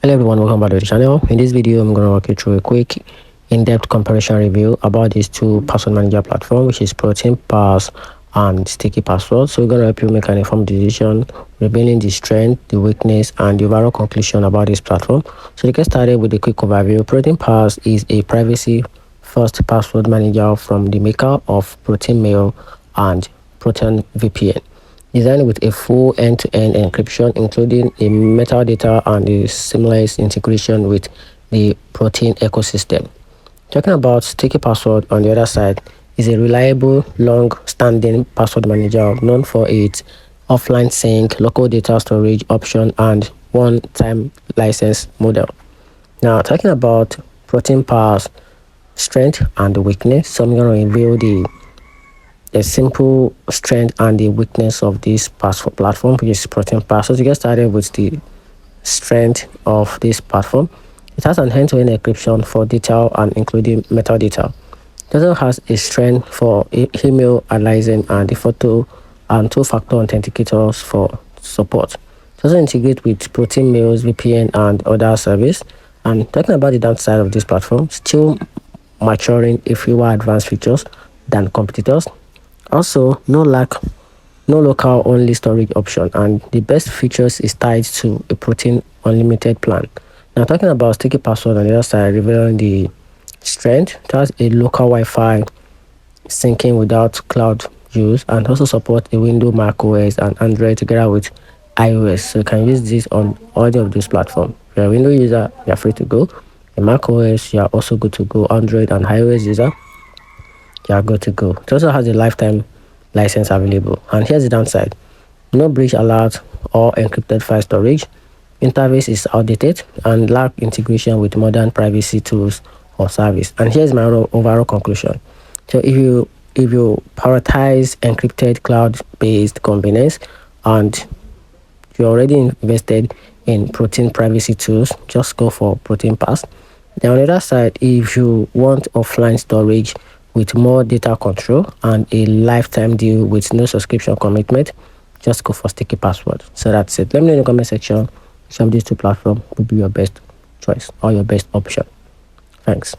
Hello everyone, welcome back to the channel. In this video, I'm going to walk you through a quick in-depth comparison review about these two password manager platforms, which is Proton Pass and Sticky Password. So we're going to help you make an informed decision, revealing the strength, the weakness, and the overall conclusion about this platform. So to get started with a quick overview, Proton Pass is a privacy-first password manager from the maker of Proton Mail and Proton VPN. Designed with a full end-to-end encryption, including a metadata and a seamless integration with the Proton ecosystem. Talking about Sticky Password, on the other side, is a reliable, long-standing password manager known for its offline sync, local data storage option, and one-time license model. Now, talking about Proton Pass strength and weakness, so I'm going to reveal the simple strength and the weakness of this password platform, which is Proton Pass. So to get started with the strength of this platform, it has an end-to-end encryption for data and including metadata. It also has a strength for email analyzing and the photo and two-factor authenticators for support. It also integrates with Proton Mails, VPN, and other service. And talking about the downside of this platform, still maturing a fewer advanced features than competitors. Also, no local only storage option, and the best features is tied to a Proton unlimited plan. Now talking about Sticky Password, on the other side, revealing the strength, it has a local Wi-Fi syncing without cloud use, and also support a Windows, Mac OS, and Android together with iOS. So you can use this on all of these platforms. If you're a Windows user, you're free to go. A Mac OS, you are also good to go. Android and iOS user, you are good to go. It also has a lifetime license available. And here's the downside: no breach alert or encrypted file storage. Interface is outdated and lack integration with modern privacy tools or service. And here's my overall conclusion. So if you prioritize encrypted cloud-based convenience and you're already invested in Proton privacy tools, just go for Proton Pass. Then on the other side, if you want offline storage with more data control and a lifetime deal with no subscription commitment, just go for Sticky Password. So that's it. Let me know in the comment section which of these two platforms would be your best choice or your best option. Thanks.